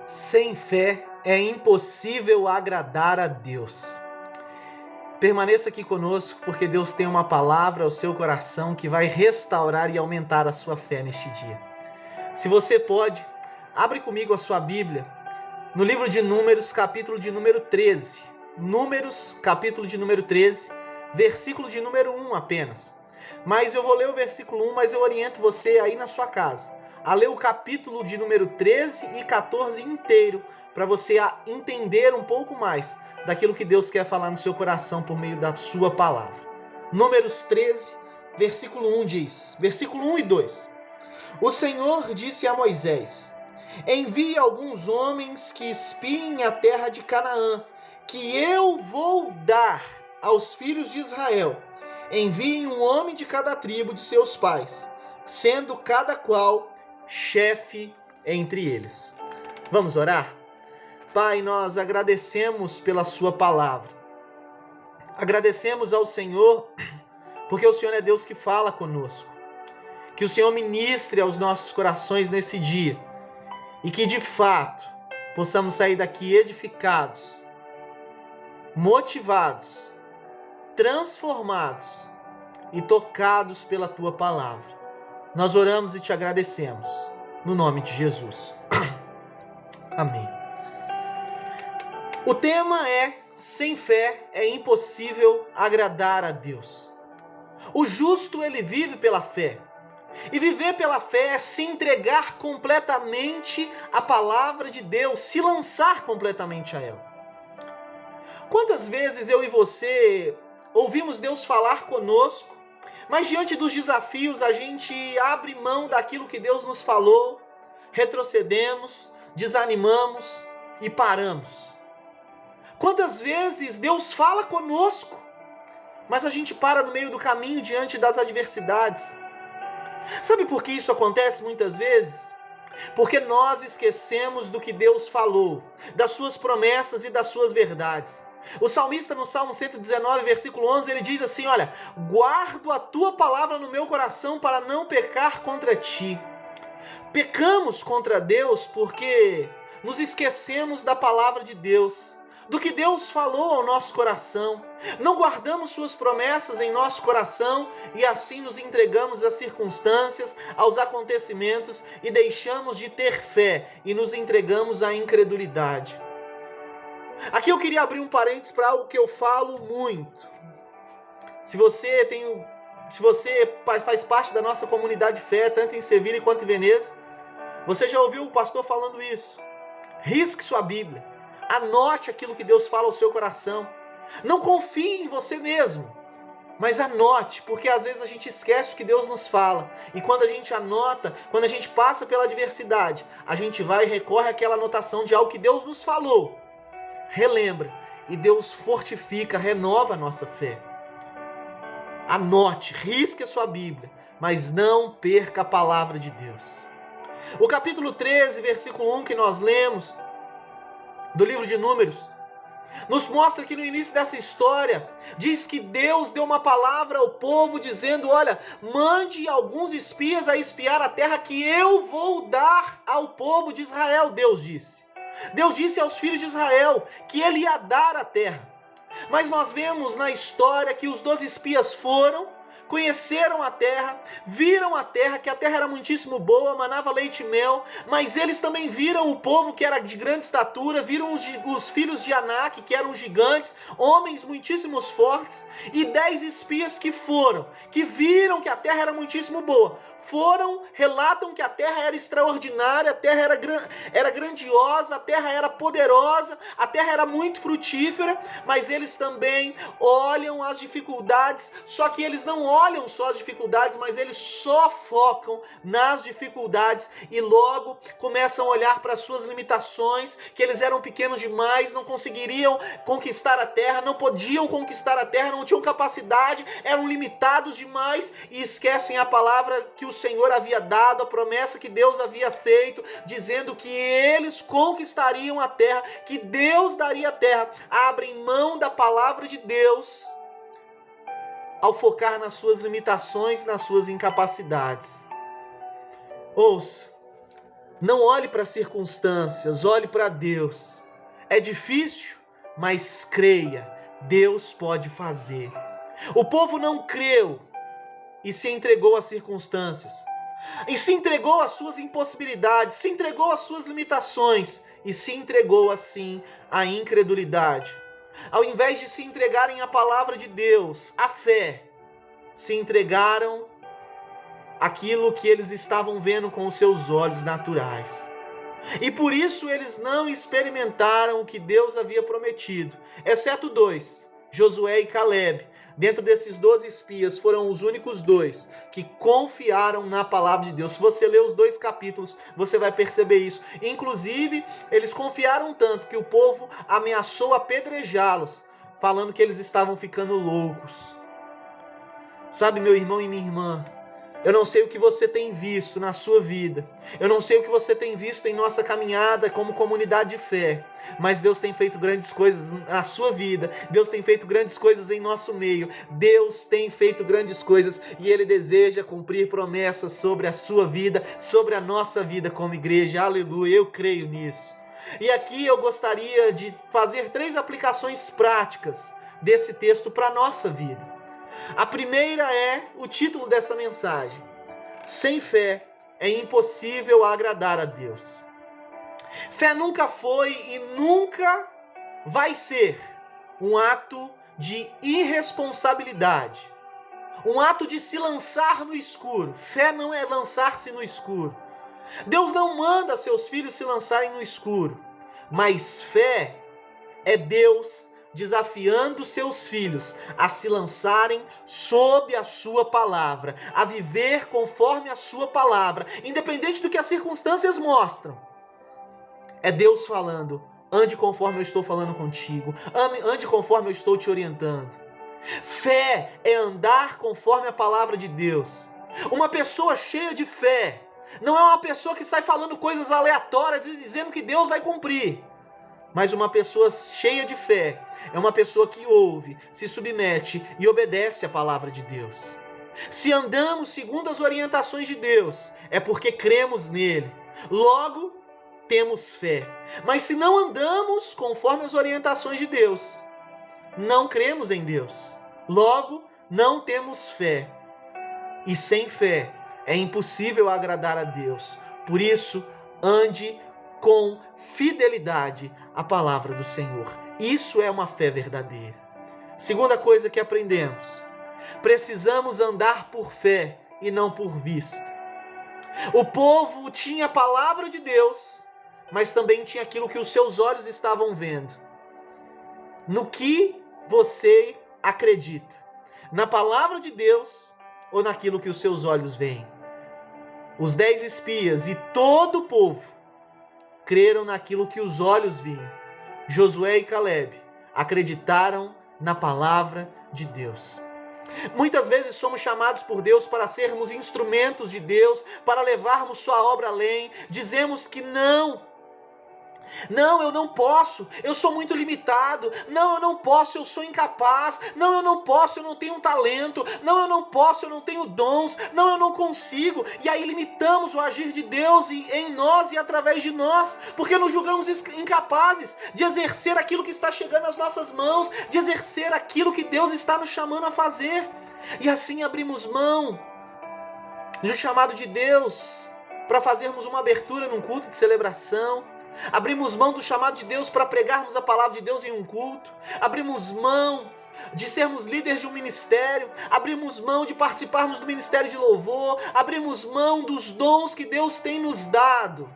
Sem fé é impossível agradar a Deus. Permaneça aqui conosco, porque Deus tem uma palavra ao seu coração que vai restaurar e aumentar a sua fé neste dia. Se você pode, abre comigo a sua Bíblia no livro de Números, capítulo de número 13. Números, capítulo de número 13, versículo de número 1 apenas. Mas eu vou ler o versículo 1, mas eu oriento você aí na sua casa a ler o capítulo de número 13 e 14 inteiro, para você entender um pouco mais daquilo que Deus quer falar no seu coração por meio da sua palavra. Números 13, versículo 1 diz, versículo 1 e 2. O Senhor disse a Moisés: envie alguns homens que espiem a terra de Canaã, que eu vou dar aos filhos de Israel. Enviem um homem de cada tribo de seus pais, sendo cada qual chefe entre eles. Vamos orar? Pai, nós agradecemos pela sua palavra. Agradecemos ao Senhor, porque o Senhor é Deus que fala conosco. Que o Senhor ministre aos nossos corações nesse dia e que, de fato, possamos sair daqui edificados, motivados, transformados e tocados pela tua palavra. Nós oramos e te agradecemos, no nome de Jesus. Amém. O tema é: sem fé é impossível agradar a Deus. O justo, ele vive pela fé. E viver pela fé é se entregar completamente à palavra de Deus, se lançar completamente a ela. Quantas vezes eu e você ouvimos Deus falar conosco, mas diante dos desafios a gente abre mão daquilo que Deus nos falou, retrocedemos, desanimamos e paramos. Quantas vezes Deus fala conosco, mas a gente para no meio do caminho diante das adversidades. Sabe por que isso acontece muitas vezes? Porque nós esquecemos do que Deus falou, das suas promessas e das suas verdades. O salmista no Salmo 119, versículo 11, ele diz assim, olha, guardo a tua palavra no meu coração para não pecar contra ti. Pecamos contra Deus porque nos esquecemos da palavra de Deus, do que Deus falou ao nosso coração. Não guardamos suas promessas em nosso coração e assim nos entregamos às circunstâncias, aos acontecimentos e deixamos de ter fé e nos entregamos à incredulidade. Aqui eu queria abrir um parênteses para algo que eu falo muito. Se você faz parte da nossa comunidade de fé, tanto em Sevilha quanto em Veneza, você já ouviu o pastor falando isso. Risque sua Bíblia. Anote aquilo que Deus fala ao seu coração. Não confie em você mesmo, mas anote, porque às vezes a gente esquece o que Deus nos fala. E quando a gente anota, quando a gente passa pela adversidade, a gente vai e recorre àquela anotação de algo que Deus nos falou. Relembra, e Deus fortifica, renova a nossa fé. Anote, risque a sua Bíblia, mas não perca a palavra de Deus. O capítulo 13, versículo 1 que nós lemos, do livro de Números, nos mostra que no início dessa história, diz que Deus deu uma palavra ao povo dizendo, olha, mande alguns espias a espiar a terra que eu vou dar ao povo de Israel, Deus disse. Deus disse aos filhos de Israel que ele ia dar a terra. Mas nós vemos na história que os 12 espias foram, conheceram a terra, viram a terra, que a terra era muitíssimo boa, manava leite e mel, mas eles também viram o povo que era de grande estatura, viram os filhos de Anak, que eram gigantes, homens muitíssimos fortes, e 10 espias que viram que a terra era muitíssimo boa, relatam que a terra era extraordinária, a terra era grandiosa, a terra era poderosa, a terra era muito frutífera, mas eles também olham as dificuldades, só que eles não olham só as dificuldades, mas eles só focam nas dificuldades e logo começam a olhar para as suas limitações, que eles eram pequenos demais, não conseguiriam conquistar a terra, não podiam conquistar a terra, não tinham capacidade, eram limitados demais e esquecem a palavra que o Senhor havia dado, a promessa que Deus havia feito, dizendo que eles conquistariam a terra, que Deus daria a terra. Abrem mão da palavra de Deus ao focar nas suas limitações, nas suas incapacidades. Ouça, Não olhe para as circunstâncias, olhe para Deus. É difícil, mas creia, Deus pode fazer. O povo não creu e se entregou às circunstâncias, e se entregou às suas impossibilidades, se entregou às suas limitações, e se entregou assim à incredulidade. Ao invés de se entregarem à palavra de Deus, à fé, se entregaram àquilo que eles estavam vendo com os seus olhos naturais. E por isso eles não experimentaram o que Deus havia prometido, exceto dois, Josué e Calebe. Dentro desses 12 espias, foram os únicos dois que confiaram na palavra de Deus. Se você ler os 2 capítulos, você vai perceber isso. Inclusive, eles confiaram tanto que o povo ameaçou apedrejá-los, falando que eles estavam ficando loucos. Sabe, meu irmão e minha irmã, eu não sei o que você tem visto na sua vida. Eu não sei o que você tem visto em nossa caminhada como comunidade de fé. Mas Deus tem feito grandes coisas na sua vida. Deus tem feito grandes coisas em nosso meio. Deus tem feito grandes coisas e Ele deseja cumprir promessas sobre a sua vida, sobre a nossa vida como igreja. Aleluia, eu creio nisso. E aqui eu gostaria de fazer 3 aplicações práticas desse texto para a nossa vida. A primeira é o título dessa mensagem: sem fé é impossível agradar a Deus. Fé nunca foi e nunca vai ser um ato de irresponsabilidade, um ato de se lançar no escuro. Fé não é lançar-se no escuro. Deus não manda seus filhos se lançarem no escuro, mas fé é Deus desafiando seus filhos a se lançarem sob a sua palavra, a viver conforme a sua palavra, independente do que as circunstâncias mostram. É Deus falando: ande conforme eu estou falando contigo, ande conforme eu estou te orientando. Fé é andar conforme a palavra de Deus. Uma pessoa cheia de fé não é uma pessoa que sai falando coisas aleatórias e dizendo que Deus vai cumprir. Mas uma pessoa cheia de fé é uma pessoa que ouve, se submete e obedece à palavra de Deus. Se andamos segundo as orientações de Deus, é porque cremos nele. Logo, temos fé. Mas se não andamos conforme as orientações de Deus, não cremos em Deus. Logo, não temos fé. E sem fé é impossível agradar a Deus. Por isso, ande com fidelidade à palavra do Senhor. Isso é uma fé verdadeira. Segunda coisa que aprendemos: precisamos andar por fé e não por vista. O povo tinha a palavra de Deus, mas também tinha aquilo que os seus olhos estavam vendo. No que você acredita? Na palavra de Deus ou naquilo que os seus olhos veem? Os 10 espias e todo o povo creram naquilo que os olhos viam. Josué e Calebe acreditaram na palavra de Deus. Muitas vezes somos chamados por Deus para sermos instrumentos de Deus, para levarmos sua obra além. Dizemos que não, eu não posso, eu sou muito limitado. Não, eu não posso, eu sou incapaz. Não, eu não posso, eu não tenho talento. Não, eu não posso, eu não tenho dons. Não, eu não consigo. E aí limitamos o agir de Deus em nós e através de nós, porque nos julgamos incapazes de exercer aquilo que está chegando às nossas mãos, de exercer aquilo que Deus está nos chamando a fazer. E assim abrimos mão do chamado de Deus para fazermos uma abertura num culto de celebração. Abrimos mão do chamado de Deus para pregarmos a palavra de Deus em um culto. Abrimos mão de sermos líderes de um ministério. Abrimos mão de participarmos do ministério de louvor. Abrimos mão dos dons que Deus tem nos dado,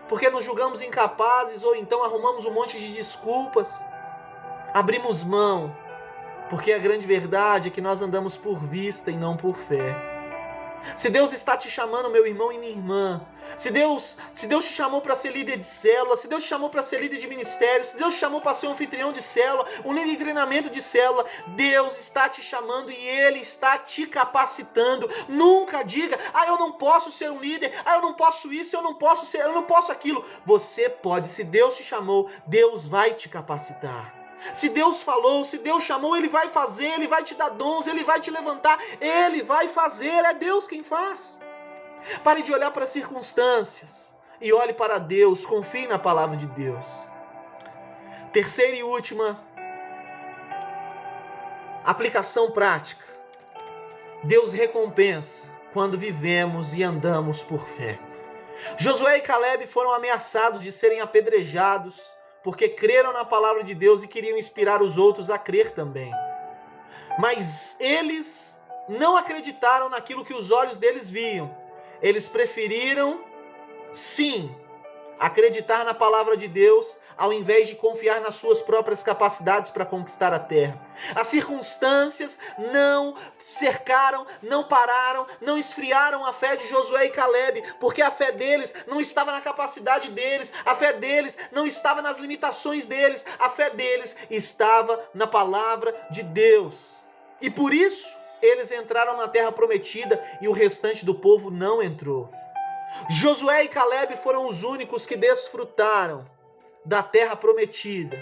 porque nos julgamos incapazes ou então arrumamos um monte de desculpas. Abrimos mão porque a grande verdade é que nós andamos por vista e não por fé. Se Deus está te chamando, meu irmão e minha irmã, se Deus te chamou para ser líder de célula, se Deus te chamou para ser líder de ministério, se Deus te chamou para ser um anfitrião de célula, um líder de treinamento de célula, Deus está te chamando e Ele está te capacitando. Nunca diga: eu não posso ser um líder, eu não posso isso, eu não posso aquilo. Você pode. Se Deus te chamou, Deus vai te capacitar. Se Deus falou, se Deus chamou, Ele vai fazer, Ele vai te dar dons, Ele vai te levantar, Ele vai fazer, é Deus quem faz. Pare de olhar para as circunstâncias e olhe para Deus, confie na palavra de Deus. Terceira e última aplicação prática. Deus recompensa quando vivemos e andamos por fé. Josué e Caleb foram ameaçados de serem apedrejados porque creram na palavra de Deus e queriam inspirar os outros a crer também. Mas eles não acreditaram naquilo que os olhos deles viam. Eles preferiram, sim, acreditar na palavra de Deus ao invés de confiar nas suas próprias capacidades para conquistar a terra. As circunstâncias não cercaram, não pararam, não esfriaram a fé de Josué e Caleb, porque a fé deles não estava na capacidade deles, a fé deles não estava nas limitações deles, a fé deles estava na palavra de Deus. E por isso, eles entraram na terra prometida e o restante do povo não entrou. Josué e Caleb foram os únicos que desfrutaram da terra prometida,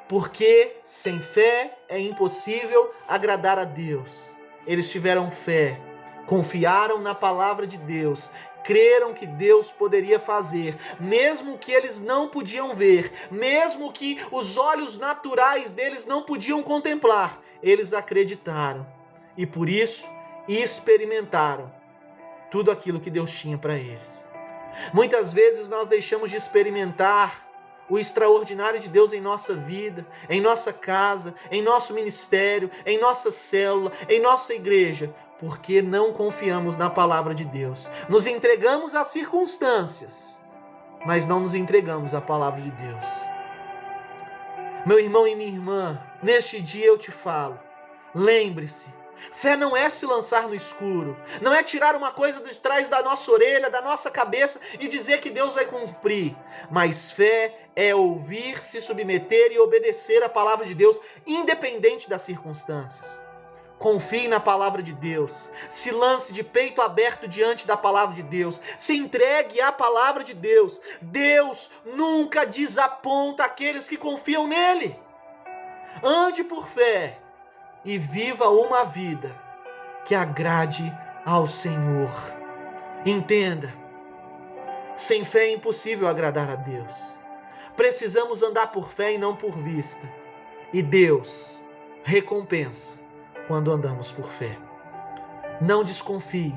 porque sem fé é impossível agradar a Deus. Eles tiveram fé, confiaram na palavra de Deus, creram que Deus poderia fazer, mesmo que eles não podiam ver, mesmo que os olhos naturais deles não podiam contemplar, eles acreditaram e por isso experimentaram tudo aquilo que Deus tinha para eles. Muitas vezes nós deixamos de experimentar o extraordinário de Deus em nossa vida, em nossa casa, em nosso ministério, em nossa célula, em nossa igreja, porque não confiamos na palavra de Deus. Nos entregamos às circunstâncias, mas não nos entregamos à palavra de Deus. Meu irmão e minha irmã, neste dia eu te falo, lembre-se, fé não é se lançar no escuro, não é tirar uma coisa de trás da nossa orelha, da nossa cabeça e dizer que Deus vai cumprir, mas fé é ouvir, se submeter e obedecer à palavra de Deus, independente das circunstâncias. Confie na palavra de Deus, se lance de peito aberto diante da palavra de Deus, se entregue à palavra de Deus. Deus nunca desaponta aqueles que confiam nele. Ande por fé e viva uma vida que agrade ao Senhor. Entenda, sem fé é impossível agradar a Deus. Precisamos andar por fé e não por vista. E Deus recompensa quando andamos por fé. Não desconfie,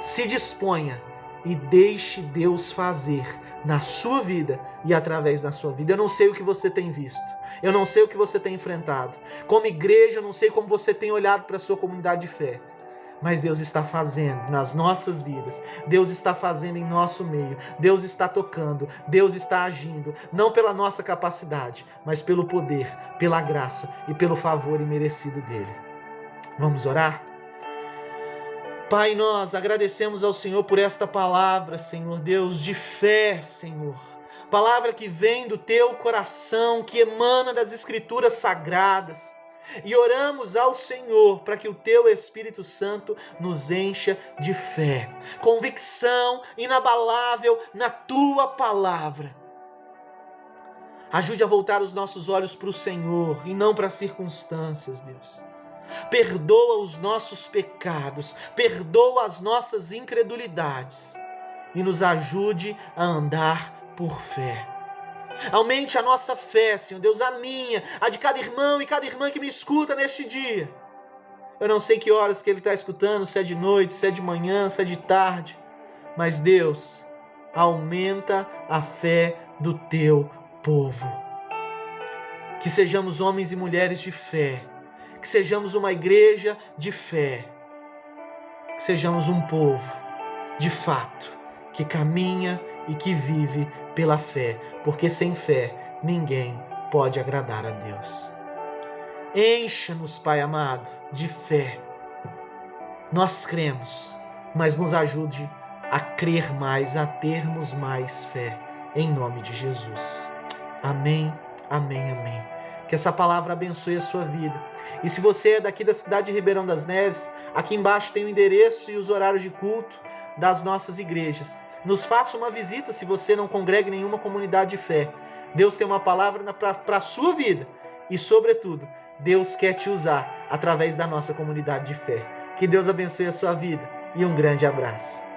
se disponha e deixe Deus fazer na sua vida e através da sua vida. Eu não sei o que você tem visto, eu não sei o que você tem enfrentado. Como igreja, eu não sei como você tem olhado para a sua comunidade de fé, mas Deus está fazendo nas nossas vidas, Deus está fazendo em nosso meio, Deus está tocando, Deus está agindo, não pela nossa capacidade, mas pelo poder, pela graça e pelo favor imerecido dele. Vamos orar? Pai, nós agradecemos ao Senhor por esta palavra, Senhor Deus, de fé, Senhor. Palavra que vem do teu coração, que emana das escrituras sagradas. E oramos ao Senhor para que o teu Espírito Santo nos encha de fé, convicção inabalável na tua palavra. Ajude a voltar os nossos olhos para o Senhor e não para as circunstâncias, Deus. Perdoa os nossos pecados, perdoa as nossas incredulidades e nos ajude a andar por fé. Aumente a nossa fé, Senhor Deus, a minha, a de cada irmão e cada irmã que me escuta neste dia. Eu não sei que horas que ele está escutando, se é de noite, se é de manhã, se é de tarde, mas Deus, aumenta a fé do teu povo. Que sejamos homens e mulheres de fé, que sejamos uma igreja de fé, que sejamos um povo, de fato, que caminha e que vive pela fé, porque sem fé ninguém pode agradar a Deus. Encha-nos, Pai amado, de fé. Nós cremos, mas nos ajude a crer mais, a termos mais fé, em nome de Jesus. Amém, amém, amém. Que essa palavra abençoe a sua vida. E se você é daqui da cidade de Ribeirão das Neves, aqui embaixo tem o endereço e os horários de culto das nossas igrejas. Nos faça uma visita se você não congrega em nenhuma comunidade de fé. Deus tem uma palavra para a sua vida. E, sobretudo, Deus quer te usar através da nossa comunidade de fé. Que Deus abençoe a sua vida e um grande abraço.